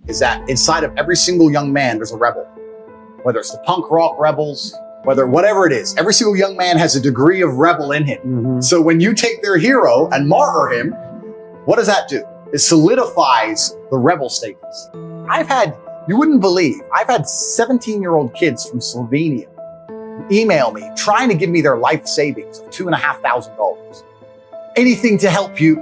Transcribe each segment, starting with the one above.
is that inside of every single young man, there's a rebel. Whether it's the punk rock rebels, whatever it is, every single young man has a degree of rebel in him. Mm-hmm. So when you take their hero and martyr him, what does that do? It solidifies the rebel status. You wouldn't believe, I've had 17-year-old kids from Slovenia email me trying to give me their life savings of $2,500. Anything to help you.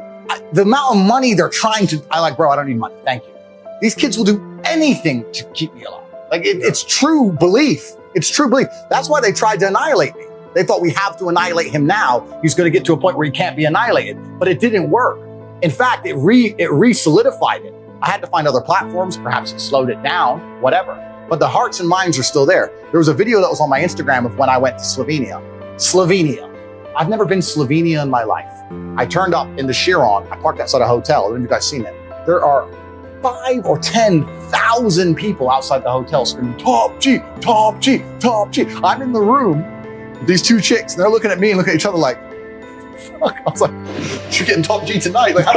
The amount of money they're trying to, bro, I don't need money. Thank you. These kids will do anything to keep me alive. It's true belief. It's true belief. That's why they tried to annihilate me. They thought we have to annihilate him now. He's going to get to a point where he can't be annihilated. But it didn't work. In fact, it re-solidified it. I had to find other platforms. Perhaps it slowed it down, whatever. But the hearts and minds are still there. There was a video that was on my Instagram of when I went to Slovenia. Slovenia. I've never been to Slovenia in my life. I turned up in the Chiron. I parked outside a hotel. I don't know if you guys seen it. There are 5,000 or 10,000 people outside the hotel screaming, top G, top G, top G. I'm in the room with these two chicks, and they're looking at me and looking at each other like, fuck. I was like, you're getting top G tonight. Like, I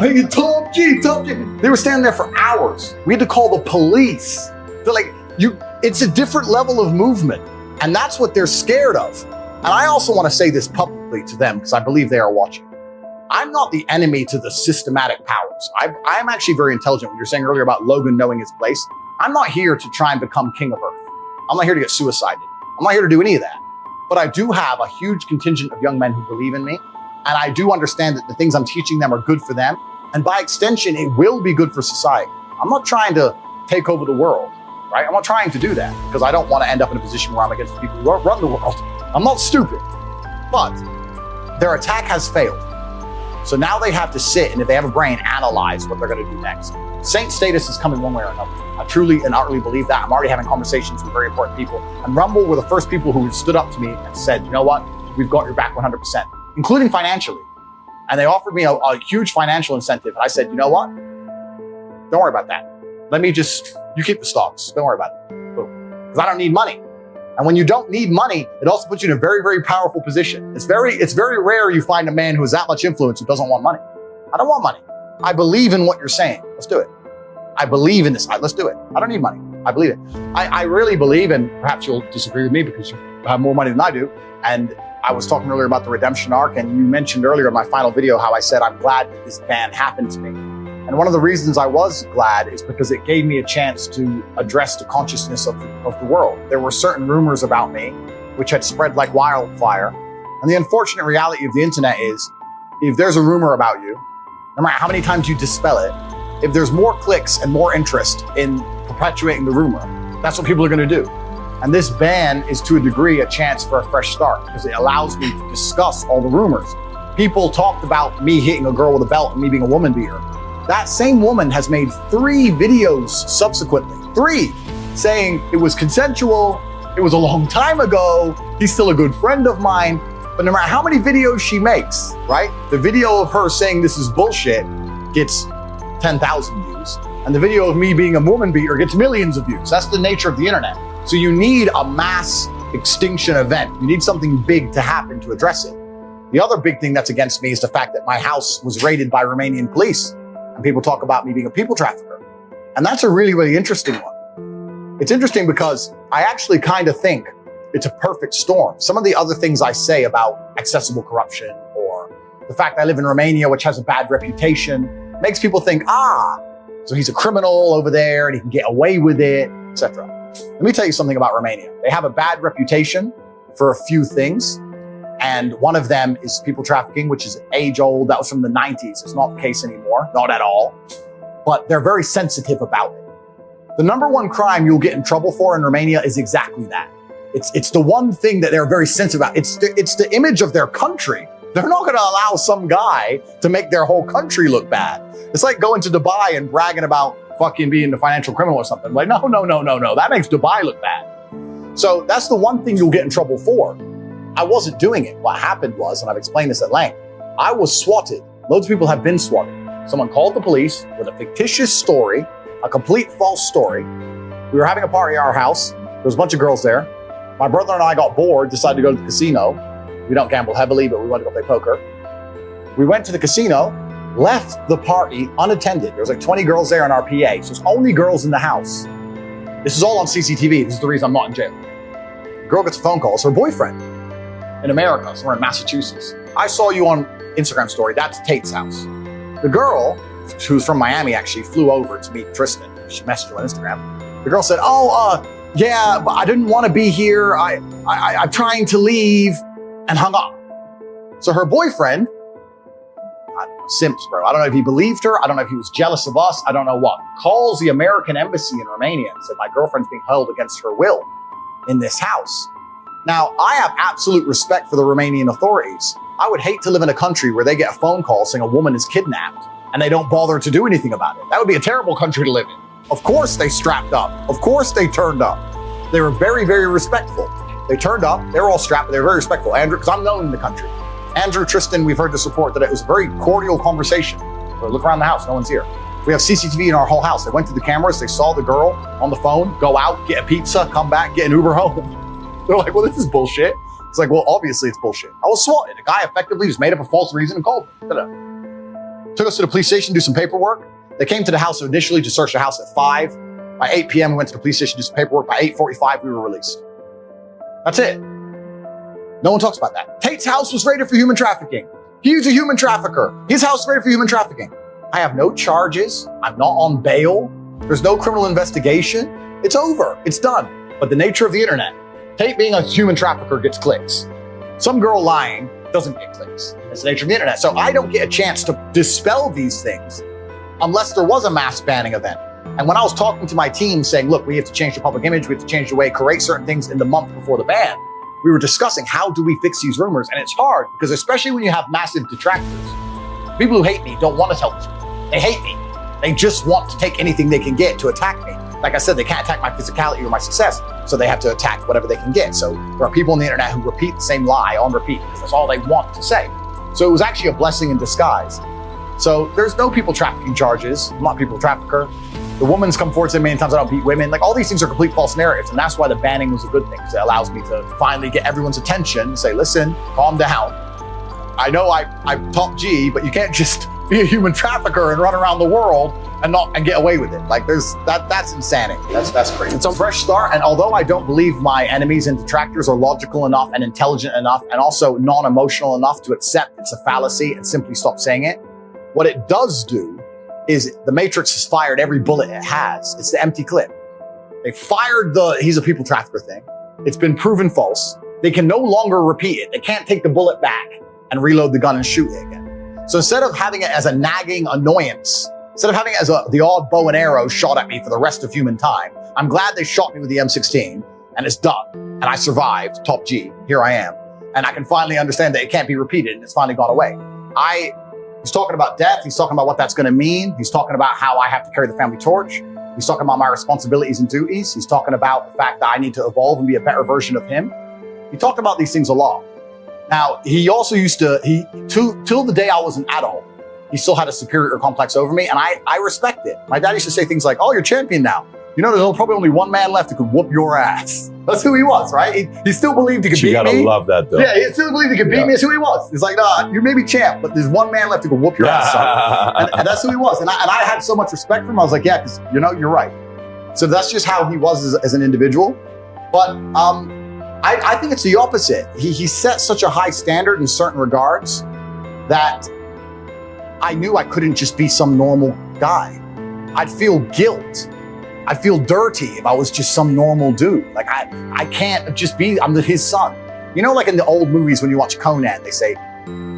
don't know. Top G, top G. They were standing there for hours. We had to call the police. They're like, it's a different level of movement. And that's what they're scared of. And I also want to say this publicly to them because I believe they are watching. I'm not the enemy to the systematic powers. I'm actually very intelligent. When you're saying earlier about Logan knowing his place, I'm not here to try and become king of Earth. I'm not here to get suicided. I'm not here to do any of that. But I do have a huge contingent of young men who believe in me. And I do understand that the things I'm teaching them are good for them. And by extension, it will be good for society. I'm not trying to take over the world, right? I'm not trying to do that because I don't want to end up in a position where I'm against the people who run the world. I'm not stupid. But their attack has failed. So now they have to sit and if they have a brain, analyze what they're going to do next. Saint status is coming one way or another. I truly and utterly believe that. I'm already having conversations with very important people. And Rumble were the first people who stood up to me and said, you know what? We've got your back 100%, including financially. And they offered me a huge financial incentive. And I said, you know what? Don't worry about that. You keep the stocks. Don't worry about it. Because I don't need money. And when you don't need money, it also puts you in a very, very powerful position. It's very rare you find a man who has that much influence who doesn't want money. I don't want money. I believe in what you're saying. Let's do it. I believe in this. Let's do it. I don't need money. I believe it. I really believe, and perhaps you'll disagree with me because you have more money than I do. And I was talking earlier about the redemption arc, and you mentioned earlier in my final video how I said I'm glad that this ban happened to me. And one of the reasons I was glad is because it gave me a chance to address the consciousness of the world. There were certain rumors about me which had spread like wildfire. And the unfortunate reality of the internet is if there's a rumor about you, no matter how many times you dispel it, if there's more clicks and more interest in perpetuating the rumor, that's what people are going to do. And this ban is to a degree a chance for a fresh start because it allows me to discuss all the rumors. People talked about me hitting a girl with a belt and me being a woman beater. That same woman has made 3 videos subsequently, 3, saying it was consensual, it was a long time ago, he's still a good friend of mine. But no matter how many videos she makes, right? The video of her saying this is bullshit gets 10,000 views. And the video of me being a woman beater gets millions of views. That's the nature of the internet. So you need a mass extinction event. You need something big to happen to address it. The other big thing that's against me is the fact that my house was raided by Romanian police. And people talk about me being a people trafficker. And that's a really, really interesting one. It's interesting because I actually kind of think it's a perfect storm. Some of the other things I say about accessible corruption or the fact I live in Romania, which has a bad reputation, makes people think, so he's a criminal over there and he can get away with it, etc. Let me tell you something about Romania. They have a bad reputation for a few things. And one of them is people trafficking, which is age old. That was from the 90s. It's not the case anymore, not at all. But they're very sensitive about it. The number one crime you'll get in trouble for in Romania is exactly that. It's the one thing that they're very sensitive about. It's the image of their country. They're not going to allow some guy to make their whole country look bad. It's like going to Dubai and bragging about fucking being a financial criminal or something. Like, no. That makes Dubai look bad. So that's the one thing you'll get in trouble for. I wasn't doing it. What happened was, and I've explained this at length, I was swatted. Loads of people have been swatted. Someone called the police with a fictitious story, a complete false story. We were having a party at our house. There was a bunch of girls there. My brother and I got bored, decided to go to the casino. We don't gamble heavily, but we wanted to go play poker. We went to the casino. left the party unattended. There was like 20 girls there in our PA, so there's only girls in the house. This is all on CCTV. This is the reason I'm not in jail. The girl gets a phone call. It's her boyfriend in America, somewhere in Massachusetts. I saw you on Instagram story. That's Tate's house. The girl, who's from Miami, actually flew over to meet Tristan. She messaged her on Instagram. The girl said, yeah, but I didn't want to be here. I'm trying to leave, and hung up. So her boyfriend, simps, bro. I don't know if he believed her. I don't know if he was jealous of us. I don't know what. Calls the American embassy in Romania and said, my girlfriend's being held against her will in this house. Now, I have absolute respect for the Romanian authorities. I would hate to live in a country where they get a phone call saying a woman is kidnapped and they don't bother to do anything about it. That would be a terrible country to live in. Of course they strapped up. Of course they turned up. They were very, very respectful. They turned up. They were all strapped, but they were very respectful. Andrew, because I'm known in the country. Andrew, Tristan, we've heard this report that it was a very cordial conversation. So look around the house, no one's here. We have CCTV in our whole house. They went to the cameras, they saw the girl on the phone, go out, get a pizza, come back, get an Uber home. They're like, well, this is bullshit. It's like, well, obviously it's bullshit. I was swatted. The guy effectively just made up a false reason and called me. Took us to the police station, do some paperwork. They came to the house initially to search the house at 5. By 8 p.m., we went to the police station, do some paperwork. By 8:45, we were released. That's it. No one talks about that. Tate's house was raided for human trafficking. He's a human trafficker. His house was raided for human trafficking. I have no charges. I'm not on bail. There's no criminal investigation. It's over. It's done. But the nature of the internet, Tate being a human trafficker gets clicks. Some girl lying doesn't get clicks. It's the nature of the internet. So I don't get a chance to dispel these things unless there was a mass banning event. And when I was talking to my team saying, look, we have to change the public image, we have to change the way, create certain things in the month before the ban, we were discussing how do we fix these rumors? And it's hard because especially when you have massive detractors, people who hate me don't want to tell the truth. They hate me. They just want to take anything they can get to attack me. Like I said, they can't attack my physicality or my success, so they have to attack whatever they can get. So there are people on the internet who repeat the same lie on repeat because that's all they want to say. So it was actually a blessing in disguise. So there's no people trafficking charges. I'm not a people trafficker. The woman's come forward saying many times I don't beat women. Like all these things are complete false narratives. And that's why the banning was a good thing, because it allows me to finally get everyone's attention and say, listen, calm down. I know I'm top G, but you can't just be a human trafficker and run around the world and get away with it. Like that's insanity. That's crazy. It's a fresh start. And although I don't believe my enemies and detractors are logical enough and intelligent enough and also non-emotional enough to accept it's a fallacy and simply stop saying it, what it does do is the Matrix has fired every bullet it has. It's the empty clip. They fired the he's a people trafficker thing. It's been proven false. They can no longer repeat it. They can't take the bullet back and reload the gun and shoot it again. So instead of having it as a nagging annoyance, instead of having it as the odd bow and arrow shot at me for the rest of human time, I'm glad they shot me with the M16 and it's done. And I survived, top G, here I am. And I can finally understand that it can't be repeated and it's finally gone away. He's talking about death. He's talking about what that's going to mean. He's talking about how I have to carry the family torch. He's talking about my responsibilities and duties. He's talking about the fact that I need to evolve and be a better version of him. He talked about these things a lot. Now, he also used to, till the day I was an adult, he still had a superior complex over me, and I respect it. My dad used to say things like, oh, you're champion now. You know, there's probably only one man left who could whoop your ass. That's who he was, right? He still believed he could beat me. You gotta love that, though. Yeah, he still believed he could beat me. That's who he was. He's like, nah, you may be champ, but there's one man left who could whoop your ass, son. And that's who he was. And I had so much respect for him. I was like, yeah, because, you know, you're right. So that's just how he was as an individual. But I think it's the opposite. He set such a high standard in certain regards that I knew I couldn't just be some normal guy. I'd feel guilt. I feel dirty if I was just some normal dude. Like I can't just be, I'm his son. You know, like in the old movies when you watch Conan, they say,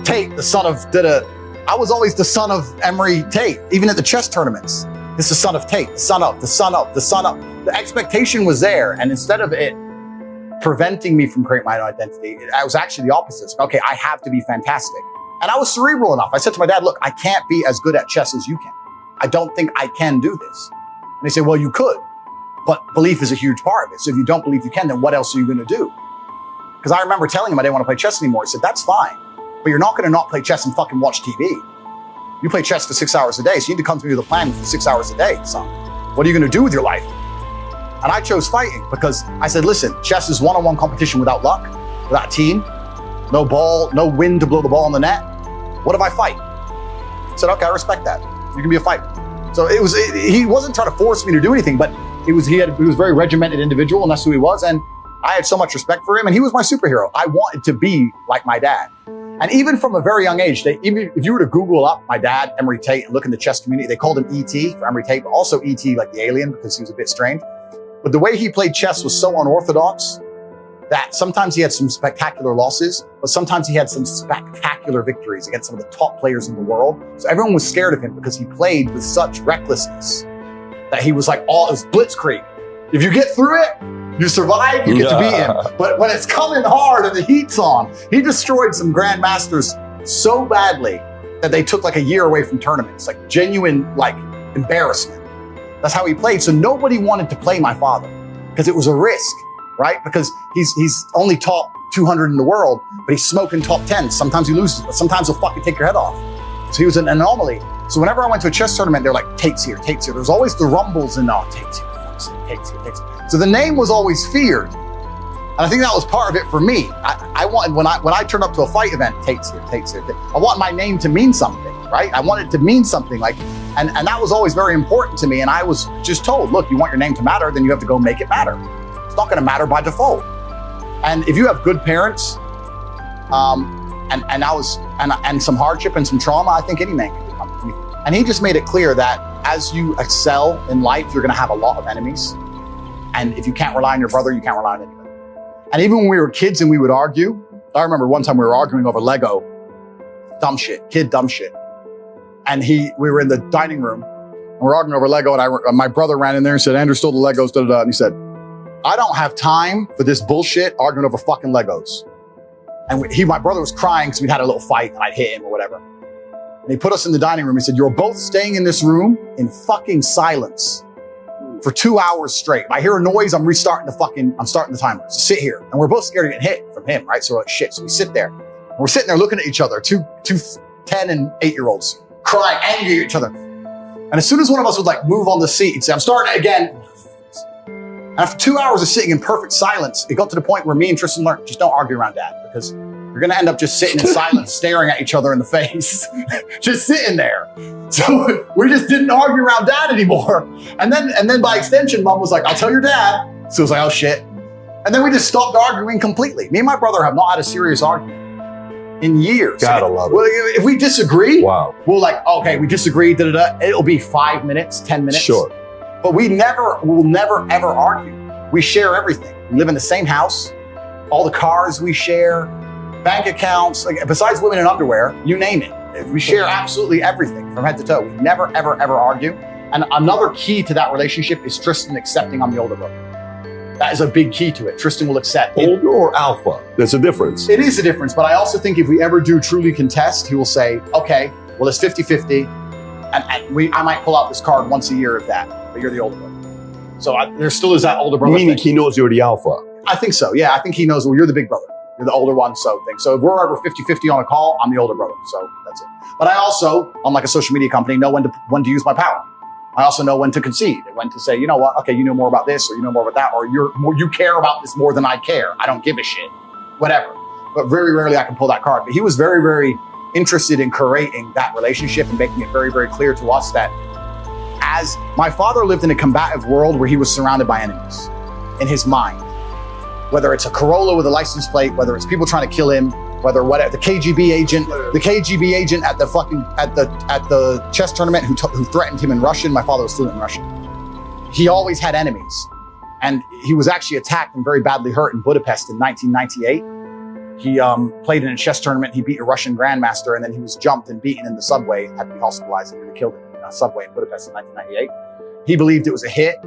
Tate, the son of da-da. I was always the son of Emery Tate, even at the chess tournaments. This is the son of Tate, the son of, the son of, the son of. The expectation was there. And instead of it preventing me from creating my own identity, it was actually the opposite. It's like, okay, I have to be fantastic. And I was cerebral enough. I said to my dad, look, I can't be as good at chess as you can. I don't think I can do this. And they say, well, you could, but belief is a huge part of it. So if you don't believe you can, then what else are you going to do? Because I remember telling him I didn't want to play chess anymore. He said, that's fine, but you're not going to not play chess and fucking watch TV. You play chess for 6 hours a day, so you need to come to me with a plan for 6 hours a day, son. What are you going to do with your life? And I chose fighting because I said, listen, chess is one-on-one competition without luck, without team, no ball, no wind to blow the ball on the net. What if I fight? said, okay, I respect that. You can be a fighter. So he wasn't trying to force me to do anything, but he was a very regimented individual, and that's who he was. And I had so much respect for him, and he was my superhero. I wanted to be like my dad. And even from a very young age, even if you were to Google up my dad, Andrew Tate, and look in the chess community, they called him E.T. for Andrew Tate, but also E.T. like the alien, because he was a bit strange. But the way he played chess was so unorthodox that sometimes he had some spectacular losses, but sometimes he had some spectacular victories against some of the top players in the world. So everyone was scared of him because he played with such recklessness that he was like, it was blitzkrieg. If you get through it, you survive, you get to beat him. But when it's coming hard and the heat's on, he destroyed some grandmasters so badly that they took like a year away from tournaments, like genuine like embarrassment. That's how he played. So nobody wanted to play my father because it was a risk, right? Because he's only top 200 in the world, but he's smoking top 10. Sometimes he loses, but sometimes he'll fucking take your head off. So he was an anomaly. So whenever I went to a chess tournament, they're like, Tate's here, Tate's here. There's always the rumbles and Tate's here. Takes. So the name was always feared. And I think that was part of it for me. I wanted, when I turned up to a fight event, Tate's here. I want my name to mean something, right? I wanted it to mean something like, and that was always very important to me. And I was just told, look, you want your name to matter, then you have to go make it matter. It's not gonna matter by default. And if you have good parents, and some hardship and some trauma, I think any man can become anything. And he just made it clear that as you excel in life, you're gonna have a lot of enemies. And if you can't rely on your brother, you can't rely on anybody. And even when we were kids and we would argue, I remember one time we were arguing over Lego, dumb shit. And we were in the dining room and we're arguing over Lego, and my brother ran in there and said, Andrew stole the Legos, and he said, I don't have time for this bullshit arguing over fucking Legos. And my brother was crying because we'd had a little fight and I'd hit him or whatever. And he put us in the dining room. He said, you're both staying in this room in fucking silence for 2 hours straight. If I hear a noise, I'm starting the timer. So sit here. And we're both scared of getting hit from him, right? So we're like, shit. So we sit there. And we're sitting there looking at each other, two 10 and 8-year-olds crying, angry at each other. And as soon as one of us would like move on the seat, he'd say, I'm starting it again. And after 2 hours of sitting in perfect silence, it got to the point where me and Tristan learned, just don't argue around dad, because you're gonna end up just sitting in silence, staring at each other in the face, just sitting there. So we just didn't argue around dad anymore. And then by extension, mom was like, I'll tell your dad. So it was like, oh shit. And then we just stopped arguing completely. Me and my brother have not had a serious argument in years. Gotta love it. Well, if we disagree, wow, we'll like, okay, we disagree, it'll be 5 minutes, 10 minutes. Sure. But we'll never ever argue. We share everything. We live in the same house, all the cars we share, bank accounts, like besides women in underwear, you name it. We share absolutely everything from head to toe. We never, ever, ever argue. And another key to that relationship is Tristan accepting I'm the older brother. That is a big key to it. Tristan will accept. Older or alpha? There's a difference. It is a difference, but I also think if we ever do truly contest, he will say, okay, well, it's 50-50. And I might pull out this card once a year of that, but you're the older brother. So there still is that older brother Meaning thing. he knows you're the alpha. I think so, yeah. I think he knows, well, you're the big brother. You're the older one, so if we're ever 50-50 on a call, I'm the older brother, so that's it. But I also, unlike a social media company, know when to use my power. I also know when to concede, and when to say, you know what, okay, you know more about this, or you know more about that, or you care about this more than I care. I don't give a shit, whatever. But very rarely I can pull that card. But he was very, very interested in creating that relationship and making it very, very clear to us that as my father lived in a combative world where he was surrounded by enemies in his mind. Whether it's a Corolla with a license plate, whether it's people trying to kill him, whether whatever, the KGB agent at the chess tournament who threatened him in Russian. My father was fluent in Russian. He always had enemies, and he was actually attacked and very badly hurt in Budapest in 1998. He played in a chess tournament. He beat a Russian grandmaster, and then he was jumped and beaten in the subway and had to be hospitalized, and they killed him in a subway in Budapest in 1998. He believed it was a hit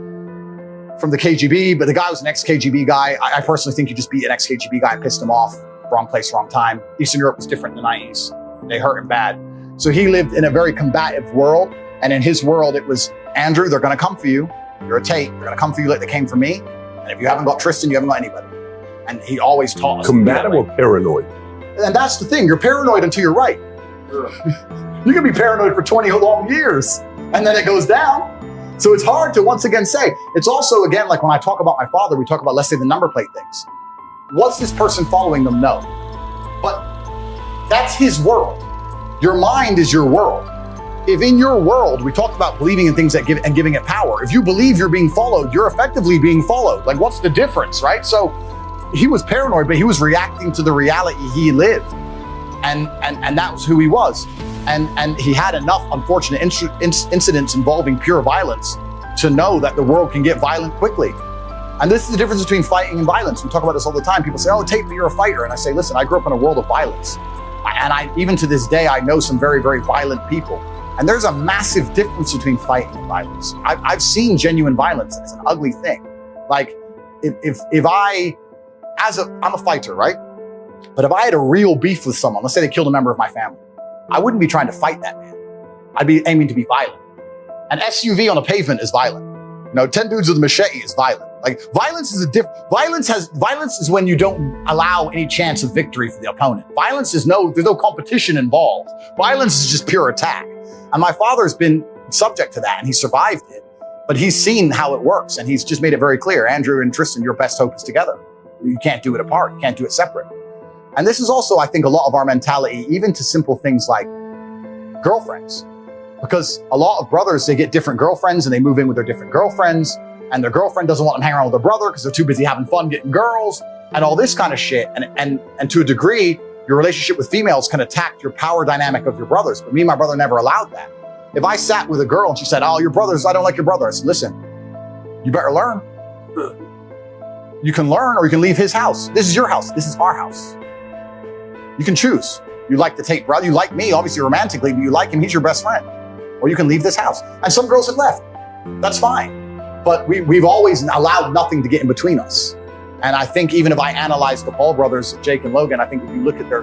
from the KGB, but the guy was an ex-KGB guy. I personally think you just beat an ex-KGB guy and pissed him off. Wrong place, wrong time. Eastern Europe was different in the 90s. They hurt him bad. So he lived in a very combative world. And in his world, it was, Andrew, they're gonna come for you. You're a Tate. They're gonna come for you like they came for me. And if you haven't got Tristan, you haven't got anybody. And he always taught us. Combative or paranoid? And that's the thing. You're paranoid until you're right. You can be paranoid for 20 long years, and then it goes down. So it's hard to once again say. It's also, again, like when I talk about my father, we talk about, let's say, the number plate things. What's this person following them? No. But that's his world. Your mind is your world. if in your world, we talked about believing in things that give and giving it power. If you believe you're being followed, you're effectively being followed. Like, what's the difference, right? So he was paranoid, but he was reacting to the reality he lived. And that was who he was. And he had enough unfortunate incidents involving pure violence to know that the world can get violent quickly. And this is the difference between fighting and violence. We talk about this all the time. People say, oh, Tate, you're a fighter. And I say, listen, I grew up in a world of violence. And even to this day, I know some very, very violent people. And there's a massive difference between fighting and violence. I've seen genuine violence. It's an ugly thing. Like, I'm a fighter, right? But if I had a real beef with someone, let's say they killed a member of my family, I wouldn't be trying to fight that man. I'd be aiming to be violent. An SUV on a pavement is violent. 10 dudes with a machete is violent. Like, violence is violence is when you don't allow any chance of victory for the opponent. Violence is there's no competition involved. Violence is just pure attack. And my father's been subject to that, and he survived it. But he's seen how it works, and he's just made it very clear, Andrew and Tristan, your best hope is together. You can't do it apart. You can't do it separate. And this is also, I think, a lot of our mentality, even to simple things like girlfriends. Because a lot of brothers, they get different girlfriends and they move in with their different girlfriends, and their girlfriend doesn't want them hanging around with their brother because they're too busy having fun getting girls and all this kind of shit. And to a degree, your relationship with females can attack your power dynamic of your brothers. But me and my brother never allowed that. If I sat with a girl and she said, oh, your brothers, I don't like your brother. I said, listen, you better learn. You can learn or you can leave his house. This is your house. This is our house. You can choose. You like the Tate brother. You like me, obviously romantically, but you like him. He's your best friend. Or you can leave this house. And some girls have left. That's fine. But we've always allowed nothing to get in between us. And I think even if I analyze the Paul brothers, Jake and Logan, I think if you look at their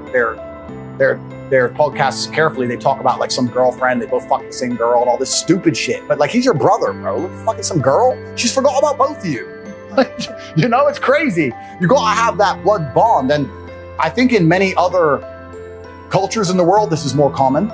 podcasts carefully, they talk about like some girlfriend, they both fuck the same girl and all this stupid shit. But like, he's your brother, bro. Fucking some girl. She's forgot about both of you. It's crazy. You gotta have that blood bond. And I think in many other cultures in the world, this is more common.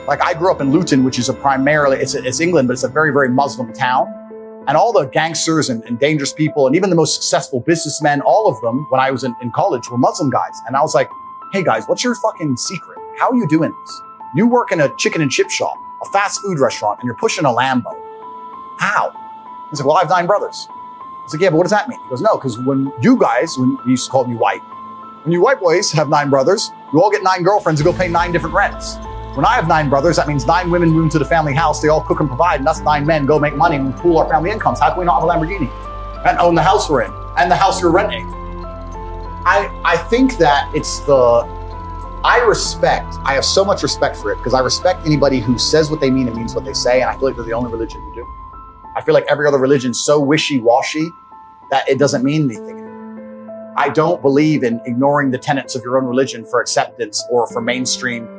Like, I grew up in Luton, which is it's England, but it's a very, very Muslim town. And all the gangsters and dangerous people, and even the most successful businessmen, all of them, when I was in college, were Muslim guys. And I was like, hey guys, what's your fucking secret? How are you doing this? You work in a chicken and chip shop, a fast food restaurant, and you're pushing a Lambo. How? He's like, well, I have 9 brothers. I was like, yeah, but what does that mean? He goes, no, because when you guys, when we used to call me white, when you white boys have 9 brothers, you all get 9 girlfriends and go pay 9 different rents. When I have 9 brothers, that means 9 women move into the family house. They all cook and provide, and us 9 men go make money and we pool our family incomes. How can we not have a Lamborghini and own the house we're in and the house you're renting? I think that I have so much respect for it because I respect anybody who says what they mean and means what they say, and I feel like they're the only religion who do. I feel like every other religion is so wishy-washy that it doesn't mean anything anymore. I don't believe in ignoring the tenets of your own religion for acceptance or for mainstream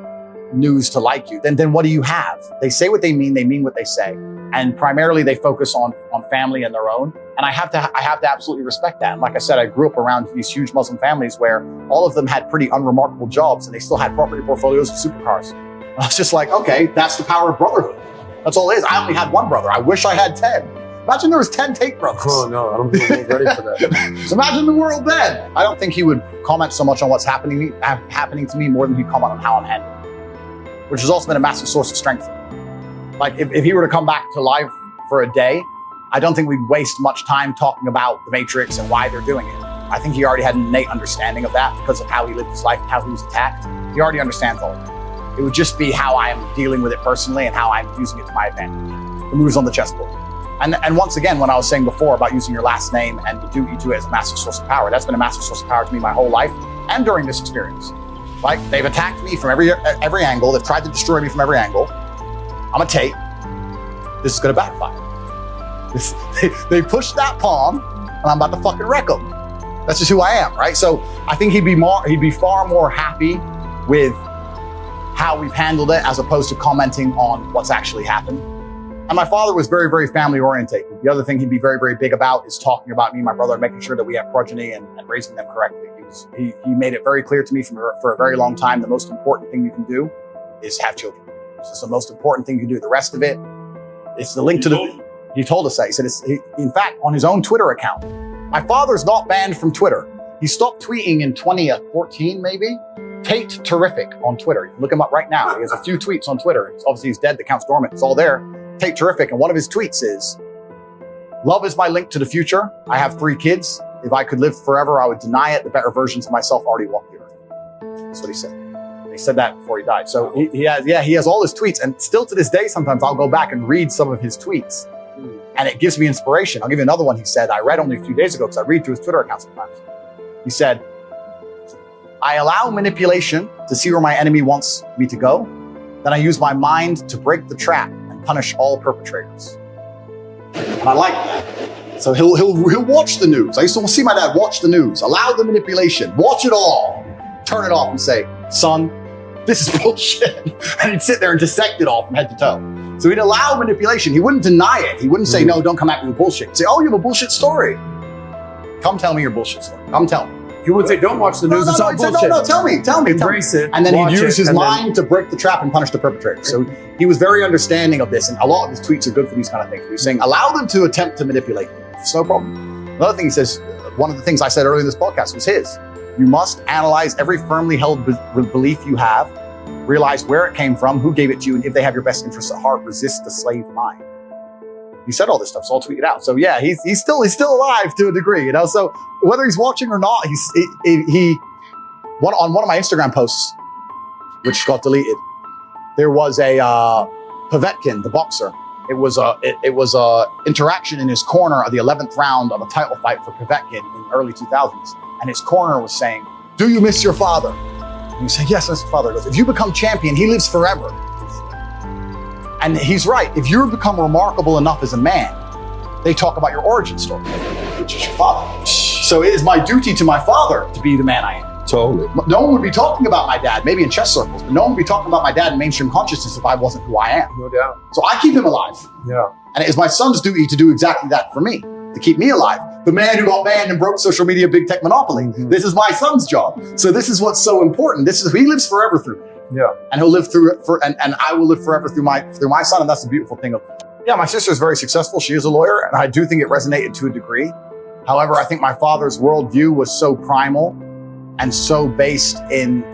news to like you. Then what do you have? They say what they mean what they say. And primarily they focus on family and their own. And I have to absolutely respect that. And like I said, I grew up around these huge Muslim families where all of them had pretty unremarkable jobs and they still had property portfolios and supercars. And I was just like, okay, that's the power of brotherhood. That's all it is. I only had 1 brother. I wish I had 10. Imagine there was 10 Tate brothers. Oh no, I don't think I'm ready for that. So imagine the world then. I don't think he would comment so much on what's happening to me more than he'd comment on how I'm handling it, which has also been a massive source of strength for me. Like, if he were to come back to life for a day, I don't think we'd waste much time talking about the Matrix and why they're doing it. I think he already had an innate understanding of that because of how he lived his life and how he was attacked. He already understands all of it. It would just be how I am dealing with it personally and how I'm using it to my advantage. The moves on the chessboard. And once again, when I was saying before about using your last name and the duty to it as a massive source of power, that's been a massive source of power to me my whole life and during this experience. Like, they've attacked me from every angle. They've tried to destroy me from every angle. I'm a Tate. This is gonna backfire. They pushed that pawn and I'm about to fucking wreck them. That's just who I am, right? So I think he'd be far more happy with how we've handled it as opposed to commenting on what's actually happened. And my father was very, very family oriented. The other thing he'd be very, very big about is talking about me and my brother and making sure that we have progeny and raising them correctly. He made it very clear to me for a very long time, the most important thing you can do is have children. This is the most important thing you can do. The rest of it, it's the link to the... He told us that. He said, in fact, on his own Twitter account. My father's not banned from Twitter. He stopped tweeting in 2014, maybe. Tate Terrific on Twitter. You can look him up right now. He has a few tweets on Twitter. Obviously, he's dead. The account's dormant. It's all there. Tate Terrific. And one of his tweets is, "Love is my link to the future. I have 3 kids. If I could live forever, I would deny it. The better versions of myself already walk the earth." That's what he said. He said that before he died. So he has all his tweets. And still to this day, sometimes I'll go back and read some of his tweets. And it gives me inspiration. I'll give you another one he said. I read only a few days ago because I read through his Twitter account sometimes. He said, "I allow manipulation to see where my enemy wants me to go. Then I use my mind to break the trap and punish all perpetrators." And I like that. So he'll watch the news. I used to see my dad watch the news, allow the manipulation, watch it all, turn it off and say, "Son, this is bullshit." And he'd sit there and dissect it all from head to toe. So he'd allow manipulation. He wouldn't deny it. He wouldn't say, "No, don't come at me with bullshit." He'd say, "Oh, you have a bullshit story. Come tell me your bullshit story. Come tell me." He would say, "Don't watch the news. It's all He'd say, bullshit." No, tell me. Embrace it. And then he'd watch use it, his and then- mind to break the trap and punish the perpetrator. So he was very understanding of this. And a lot of his tweets are good for these kind of things. He was saying, allow them to attempt to manipulate you. It's no problem. Another thing he says, one of the things I said earlier in this podcast was his. You must analyze every firmly held belief you have, realize where it came from, who gave it to you, and if they have your best interests at heart, resist the slave mind. He said all this stuff, so I'll tweet it out. So yeah, he's still alive to a degree, you know. So whether he's watching or not, on one of my Instagram posts, which got deleted, there was a Povetkin, the boxer. It was a interaction in his corner of the 11th round of a title fight for Povetkin in the early 2000s, and his corner was saying, "Do you miss your father?" And he said, "Yes, I miss my father." He goes, "If you become champion, he lives forever." And he's right. If you become remarkable enough as a man, they talk about your origin story, which is your father. So it is my duty to my father to be the man I am. Totally. No one would be talking about my dad, maybe in chess circles, but no one would be talking about my dad in mainstream consciousness if I wasn't who I am. No doubt. So I keep him alive. Yeah. And it is my son's duty to do exactly that for me, to keep me alive. The man who got banned and broke social media big tech monopoly. Mm-hmm. This is my son's job. So this is what's so important. He lives forever through me. Yeah. And he'll live through it and I will live forever through my son. And that's the beautiful thing of, yeah, my sister is very successful. She is a lawyer, and I do think it resonated to a degree. However, I think my father's worldview was so primal and so based in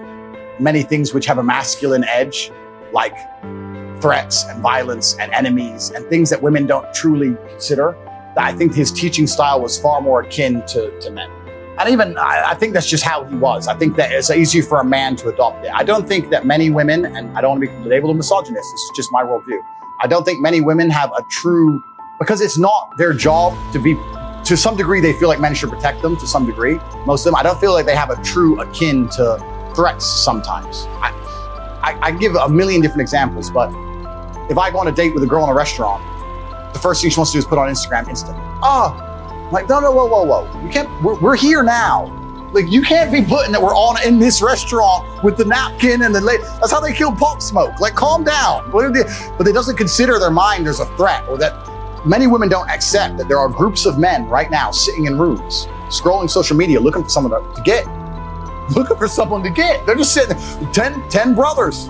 many things which have a masculine edge, like threats and violence and enemies and things that women don't truly consider, that I think his teaching style was far more akin to men. And even, I think that's just how he was. I think that it's easier for a man to adopt it. I don't think that many women, and I don't want to be labeled a misogynist, it's just my worldview. I don't think many women have a true, because it's not their job to be, to some degree, they feel like men should protect them to some degree. Most of them, I don't feel like they have a true akin to threats sometimes. I give a million different examples, but if I go on a date with a girl in a restaurant, the first thing she wants to do is put on Instagram instantly. I'm like, no, whoa. You can't, we're here now. Like, you can't be putting that we're in this restaurant with the napkin and that's how they kill Pop Smoke. Like, calm down. But it doesn't consider their mind there's a threat, or that many women don't accept that there are groups of men right now sitting in rooms, scrolling social media, looking for someone to get. Looking for someone to get. They're just sitting there, 10 brothers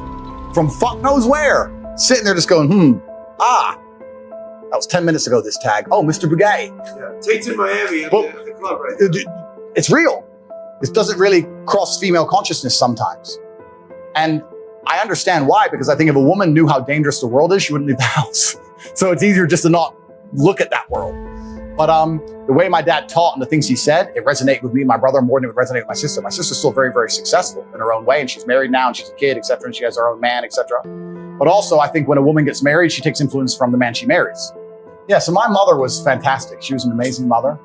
from fuck knows where, sitting there just going, that was 10 minutes ago, this tag. Oh, Mr. Bugatti. Yeah. Tate's in Miami at the club right now. It's real. This doesn't really cross female consciousness sometimes. And I understand why, because I think if a woman knew how dangerous the world is, she wouldn't leave the house. So it's easier just to not look at that world. But the way my dad taught and the things he said, it resonated with me and my brother more than it would resonate with my sister. My sister's still very, very successful in her own way, and she's married now, and she's a kid, et cetera, and she has her own man, et cetera. But also, I think when a woman gets married, she takes influence from the man she marries. Yeah, so my mother was fantastic. She was an amazing mother.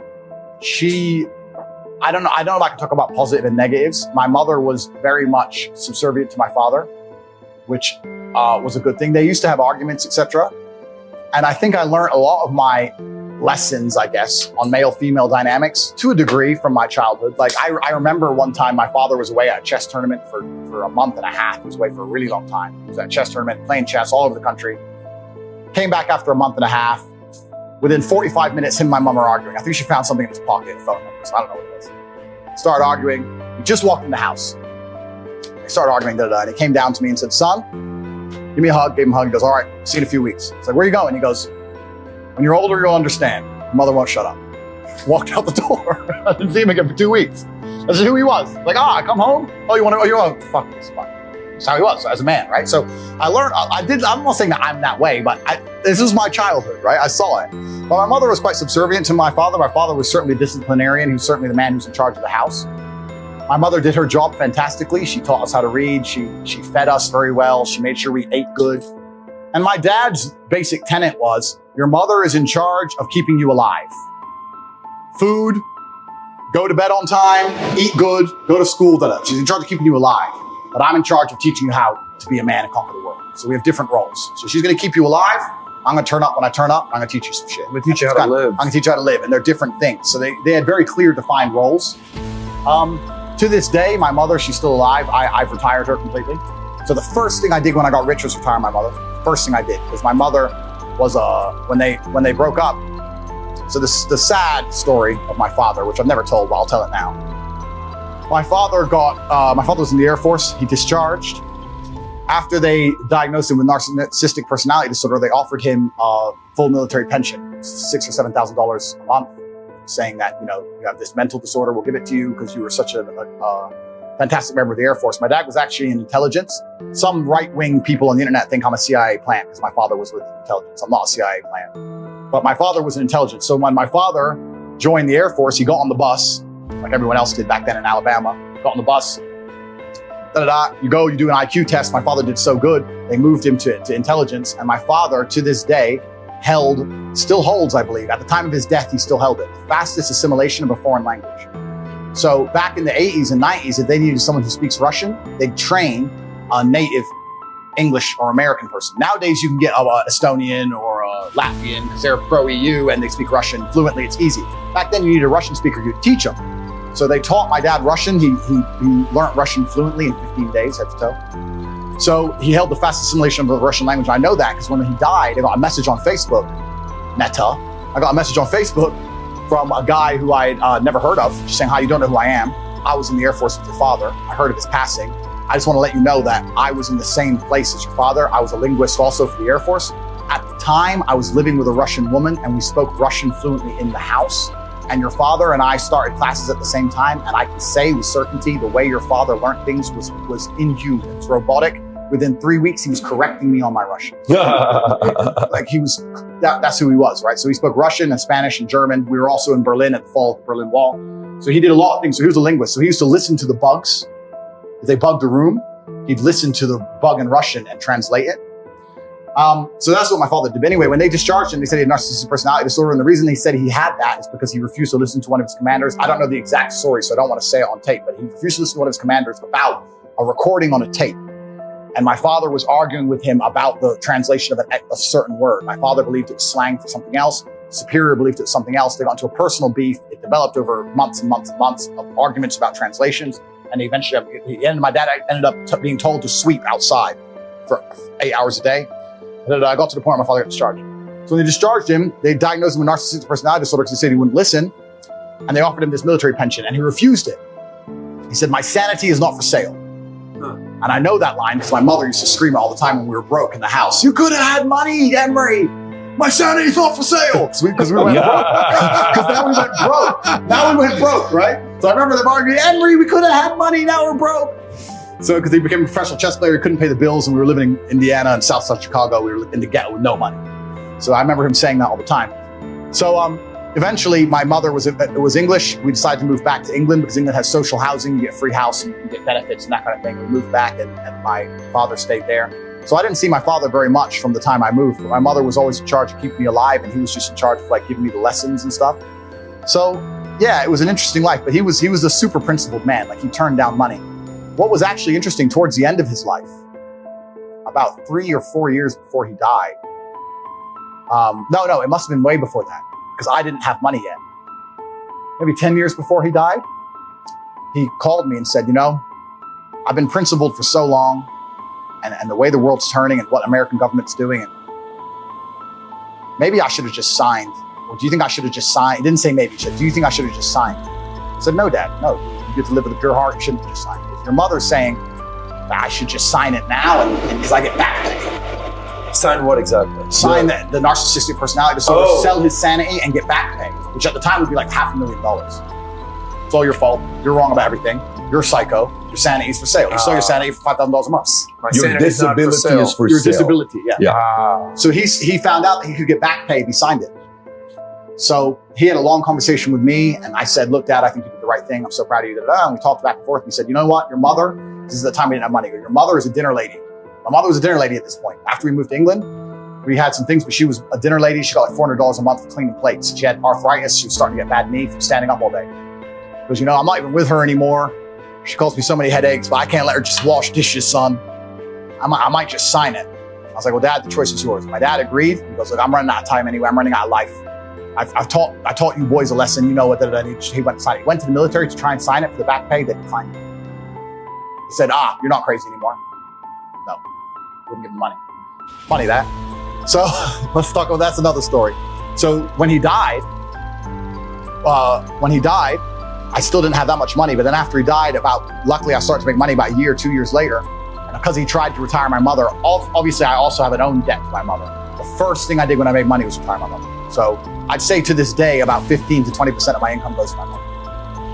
I don't know if I can talk about positive and negatives. My mother was very much subservient to my father, which was a good thing. They used to have arguments, etc. And I think I learned a lot of my lessons, I guess, on male-female dynamics to a degree from my childhood. Like, I remember one time my father was away at a chess tournament for a month and a half. He was away for a really long time. He was at a chess tournament, playing chess all over the country. Came back after a month and a half. Within 45 minutes, him and my mom are arguing. I think she found something in his pocket, phone numbers. I don't know what it was. Started arguing. We just walked in the house. They started arguing, and he came down to me and said, "Son, give me a hug." Gave him a hug. He goes, "All right, see you in a few weeks." It's like, "Where are you going?" He goes, "When you're older, you'll understand. Your mother won't shut up." walked out the door. I didn't see him again for 2 weeks. That's who he was. Like, I come home. Oh, you want to, fuck this. That's how he was as a man, right? So I learned, I'm not saying that I'm that way, but this is my childhood, right? I saw it. But my mother was quite subservient to my father. My father was certainly a disciplinarian. He was certainly the man who's in charge of the house. My mother did her job fantastically. She taught us how to read. She fed us very well. She made sure we ate good. And my dad's basic tenet was, your mother is in charge of keeping you alive. Food, go to bed on time, eat good, go to school, She's in charge of keeping you alive. But I'm in charge of teaching you how to be a man and conquer the world. So we have different roles. So she's gonna keep you alive. I'm gonna turn up when I turn up. I'm gonna teach you some shit. I'm gonna teach you how to live. I'm gonna teach you how to live. And they're different things. So they had very clear defined roles. To this day, my mother, she's still alive. I've retired her completely. So the first thing I did when I got rich was retire my mother. First thing I did, because my mother was, when they broke up, so the sad story of my father, which I've never told, but I'll tell it now. My father was in the Air Force. He discharged. After they diagnosed him with narcissistic personality disorder, they offered him a full military pension, $6,000 or $7,000 a month, saying that, you have this mental disorder, we'll give it to you because you were such a fantastic member of the Air Force. My dad was actually in intelligence. Some right-wing people on the internet think I'm a CIA plant because my father was with intelligence. I'm not a CIA plant. But my father was in intelligence. So when my father joined the Air Force, he got on the bus, like everyone else did back then in Alabama, got on the bus, you go, you do an IQ test. My father did so good, they moved him to intelligence. And my father, to this day, still holds, I believe, at the time of his death, he still held it, the fastest assimilation of a foreign language. So back in the 80s and 90s, if they needed someone who speaks Russian, they'd train a native English or American person. Nowadays, you can get an Estonian or a Latvian because they're pro-EU and they speak Russian fluently. It's easy. Back then, you needed a Russian speaker. You'd teach them. So they taught my dad Russian. He learned Russian fluently in 15 days, head to toe. So he held the fastest assimilation of the Russian language. I know that because when he died, I got a message on Facebook, I got a message on Facebook from a guy who I had never heard of, just saying, hi, you don't know who I am. I was in the Air Force with your father. I heard of his passing. I just want to let you know that I was in the same place as your father. I was a linguist also for the Air Force. At the time, I was living with a Russian woman and we spoke Russian fluently in the house. And your father and I started classes at the same time. And I can say with certainty, the way your father learned things was inhuman. It was robotic. Within 3 weeks, he was correcting me on my Russian. Like that's who he was, right? So he spoke Russian and Spanish and German. We were also in Berlin at the fall of the Berlin Wall. So he did a lot of things. So he was a linguist. So he used to listen to the bugs. If they bugged a room, he'd listen to the bug in Russian and translate it. So that's what my father did. But anyway, when they discharged him, they said he had narcissistic personality disorder. And the reason he said he had that is because he refused to listen to one of his commanders. I don't know the exact story, so I don't want to say it on tape, but he refused to listen to one of his commanders about a recording on a tape. And my father was arguing with him about the translation of a certain word. My father believed it was slang for something else. Superior believed it was something else. They got into a personal beef. It developed over months and months and months of arguments about translations. And eventually, my dad ended up being told to sweep outside for 8 hours a day. And I got to the point where my father got discharged. So when they discharged him, they diagnosed him with narcissistic personality disorder because they said he wouldn't listen. And they offered him this military pension and he refused it. He said, my sanity is not for sale. And I know that line because my mother used to scream it all the time when we were broke in the house. You could have had money, Emery. My sanity's not for sale. Because we went broke. Because now we went broke. Now we went broke, right? So I remember them arguing, Emery, we could have had money, now we're broke. So because he became a professional chess player, he couldn't pay the bills, and we were living in Indiana and South Chicago. We were in the ghetto with no money. So I remember him saying that all the time. So eventually, my mother was English. We decided to move back to England because England has social housing. You get a free house and you can get benefits and that kind of thing. We moved back and my father stayed there. So I didn't see my father very much from the time I moved. But my mother was always in charge of keeping me alive, and he was just in charge of giving me the lessons and stuff. So yeah, it was an interesting life, but he was a super principled man. He turned down money. What was actually interesting towards the end of his life, about 3 or 4 years before he died. No, it must have been way before that because I didn't have money yet. Maybe 10 years before he died, he called me and said, I've been principled for so long and the way the world's turning and what American government's doing. And maybe I should have just signed. Or do you think I should have just signed? He didn't say maybe. He said, do you think I should have just signed? I said, no, Dad, no. You get to live with a pure heart. You shouldn't have just signed. Your mother's saying, I should just sign it now and because I get back pay. Sign what exactly? Sign the narcissistic personality disorder, sell his sanity and get back pay. which at the time would be like $500,000. It's all your fault. You're wrong about everything. You're a psycho. Your sanity is for sale. You sell your sanity for $5,000 a month. Your disability is for Your sale. disability, yeah. So he found out that he could get back pay if he signed it. So he had a long conversation with me, and I said, look, Dad, I think you did the right thing. I'm so proud of you. And we talked back and forth. And he said, you know what? Your mother, this is the time we didn't have money. Your mother is a dinner lady. My mother was a dinner lady at this point. After we moved to England, we had some things, but she was a dinner lady. She got like $400 a month for cleaning plates. She had arthritis. She was starting to get bad knee from standing up all day. Because, you know, I'm not even with her anymore. She caused me so many headaches, but I can't let her just wash dishes, son. I might just sign it. I was like, well, Dad, the choice is yours. My dad agreed. He goes, look, I'm running out of time anyway. I'm running out of life. I taught you boys a lesson. You know what? He went to sign it. He went to the military to try and sign it for the back pay. They declined it. He said, you're not crazy anymore. No, wouldn't give him money. Funny that. So let's talk about, that's another story. So when he died, I still didn't have that much money. But then after he died, luckily I started to make money about a year, 2 years later. And because he tried to retire my mother, obviously I also have an own debt to my mother. The first thing I did when I made money was retire my mother. So I'd say to this day, about 15 to 20% of my income goes to my mother.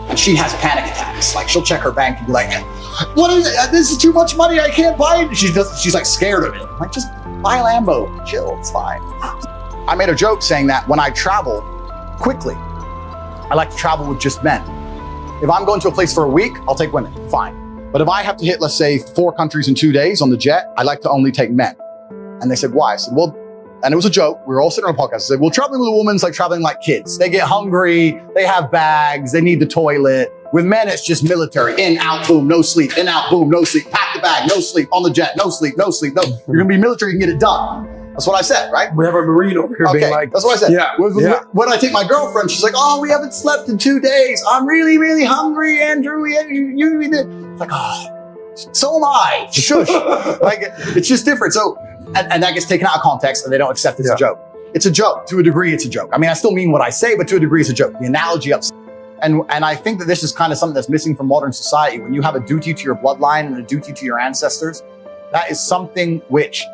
And she has panic attacks. Like she'll check her bank and be like, what is it? This is too much money. I can't buy it. She's like scared of it. I'm like, just buy a Lambo, chill, it's fine. I made a joke saying that when I travel quickly, I like to travel with just men. If I'm going to a place for a week, I'll take women, fine. But if I have to hit, let's say 4 countries in 2 days on the jet, I like to only take men. And they said, why? I said, well, and it was a joke. We were all sitting on a podcast. I said, well, traveling with a woman's like traveling like kids. They get hungry, they have bags, they need the toilet. With men, it's just military. In, out, boom, no sleep. In, out, boom, no sleep. Pack the bag, no sleep. On the jet, no sleep, no sleep. No, you're gonna be military, you can get it done. That's what I said, right? We have a Marine over here being like, that's what I said. Yeah. When I take my girlfriend, she's like, oh, we haven't slept in 2 days. I'm really, really hungry, Andrew. You it's like, oh, so am I. Shush. Like, it's just different. So, and that gets taken out of context and they don't accept it as a joke. It's a joke. To a degree, it's a joke. I mean, I still mean what I say, but to a degree, it's a joke. The analogy upsets. And I think that this is kind of something that's missing from modern society. When you have a duty to your bloodline and a duty to your ancestors, that is something which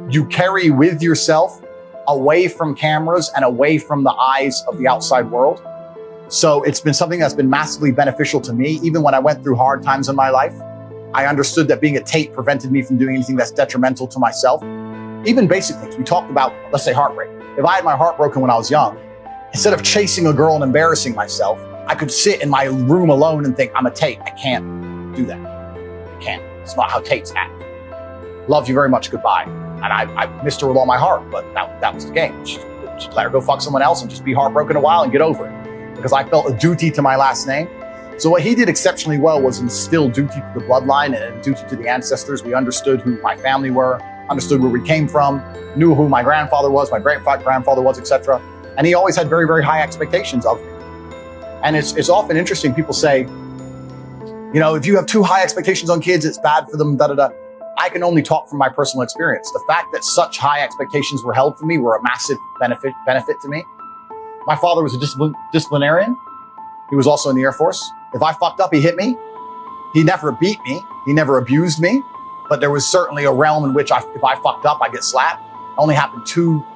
you carry with yourself away from cameras and away from the eyes of the outside world. So it's been something that's been massively beneficial to me. Even when I went through hard times in my life, I understood that being a Tate prevented me from doing anything that's detrimental to myself. Even basic things. We talked about, let's say, heartbreak. If I had my heart broken when I was young, instead of chasing a girl and embarrassing myself, I could sit in my room alone and think, I'm a Tate. I can't do that. I can't. It's not how Tates act. Love you very much. Goodbye. And I missed her with all my heart, but that was the game. Just let her go fuck someone else and just be heartbroken a while and get over it. Because I felt a duty to my last name. So what he did exceptionally well was instill duty to the bloodline and duty to the ancestors. We understood who my family were, understood where we came from, knew who my grandfather was, my great-grandfather was, etc. And he always had very, very high expectations of me. And it's often interesting. People say, you know, if you have too high expectations on kids, it's bad for them, da-da-da. I can only talk from my personal experience. The fact that such high expectations were held for me were a massive benefit to me. My father was a disciplinarian. He was also in the Air Force. If I fucked up, he hit me. He never beat me. He never abused me. But there was certainly a realm in which if I fucked up, I get slapped. It only happened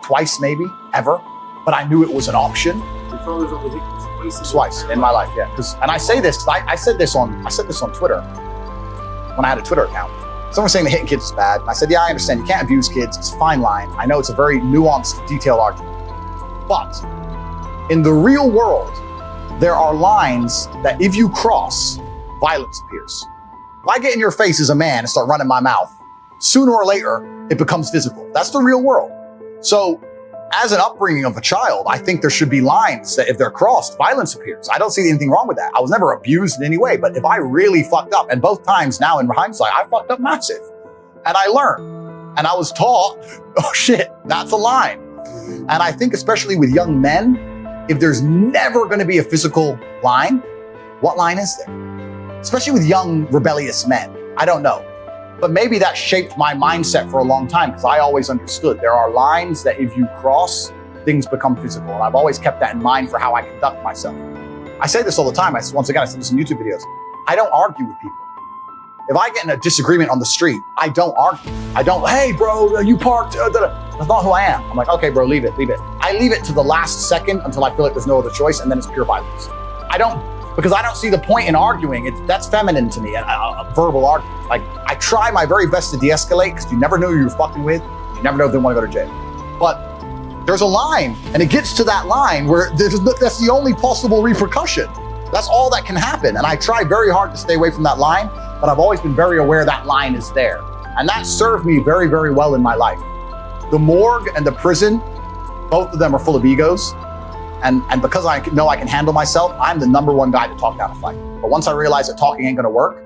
twice maybe, ever. But I knew it was an option. Your father's only hit you twice in my life, yeah. And I say this because I said this on Twitter when I had a Twitter account. Someone was saying that hitting kids is bad. And I said, yeah, I understand. You can't abuse kids. It's a fine line. I know it's a very nuanced, detailed argument. But in the real world, there are lines that if you cross, violence appears. If I get in your face as a man and start running my mouth, sooner or later, it becomes physical. That's the real world. So as an upbringing of a child, I think there should be lines that if they're crossed, violence appears. I don't see anything wrong with that. I was never abused in any way, but if I really fucked up, and both times now in hindsight, I fucked up massive. And I learned. And I was taught, oh shit, that's a line. And I think especially with young men, if there's never gonna be a physical line, what line is there? Especially with young, rebellious men. I don't know. But maybe that shaped my mindset for a long time because I always understood there are lines that if you cross, things become physical. And I've always kept that in mind for how I conduct myself. I say this all the time. Once again, I say this in YouTube videos. I don't argue with people. If I get in a disagreement on the street, I don't argue. I don't, hey bro, you parked, That's not who I am. I'm like, okay bro, leave it. I I leave it to the last second until I feel like there's no other choice, and then it's pure violence. Because I don't see the point in arguing. That's feminine to me, a verbal argument. Like, I try my very best to de-escalate, because you never know who you're fucking with. You never know if they want to go to jail. But there's a line, and it gets to that line where that's the only possible repercussion. That's all that can happen. And I try very hard to stay away from that line, but I've always been very aware that line is there. And that served me very, very well in my life. The morgue and the prison, both of them are full of egos. And because I know I can handle myself, I'm the number one guy to talk down a fight. But once I realized that talking ain't gonna work,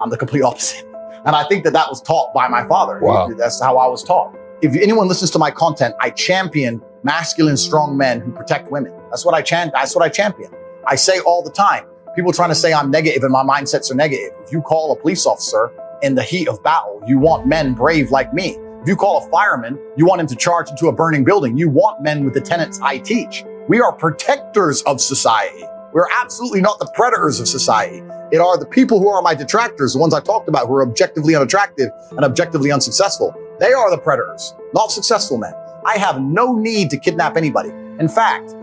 I'm the complete opposite. And I think that was taught by my father. Wow. That's how I was taught. If anyone listens to my content, I champion masculine, strong men who protect women. That's what I champion. I say all the time, people trying to say I'm negative and my mindsets are negative. If you call a police officer in the heat of battle, you want men brave like me. If you call a fireman, you want him to charge into a burning building. You want men with the tenets I teach. We are protectors of society. We're absolutely not the predators of society. It are the people who are my detractors, the ones I talked about, who are objectively unattractive and objectively unsuccessful. They are the predators, not successful men. I have no need to kidnap anybody. In fact,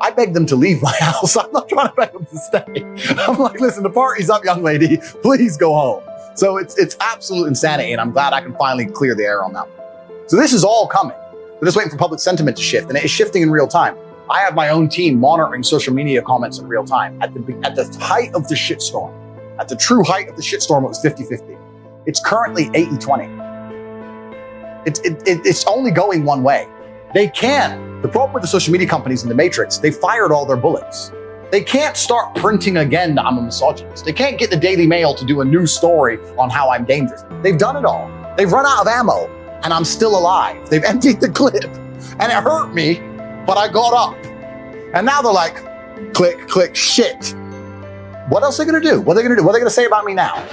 I beg them to leave my house. I'm not trying to beg them to stay. I'm like, listen, the party's up, young lady. Please go home. So it's absolute insanity, and I'm glad I can finally clear the air on that one. So this is all coming. We're just waiting for public sentiment to shift, and it is shifting in real time. I have my own team monitoring social media comments in real time. At the height of the shitstorm, at the true height of the shitstorm, it was 50-50. It's currently 80-20. It's only going one way. They can't. The problem with the social media companies in the Matrix, they fired all their bullets. They can't start printing again that I'm a misogynist. They can't get the Daily Mail to do a new story on how I'm dangerous. They've done it all. They've run out of ammo, and I'm still alive. They've emptied the clip, and it hurt me, but I got up. And now they're like, click, click, shit. What else are they gonna do? What are they gonna do? What are they gonna say about me now?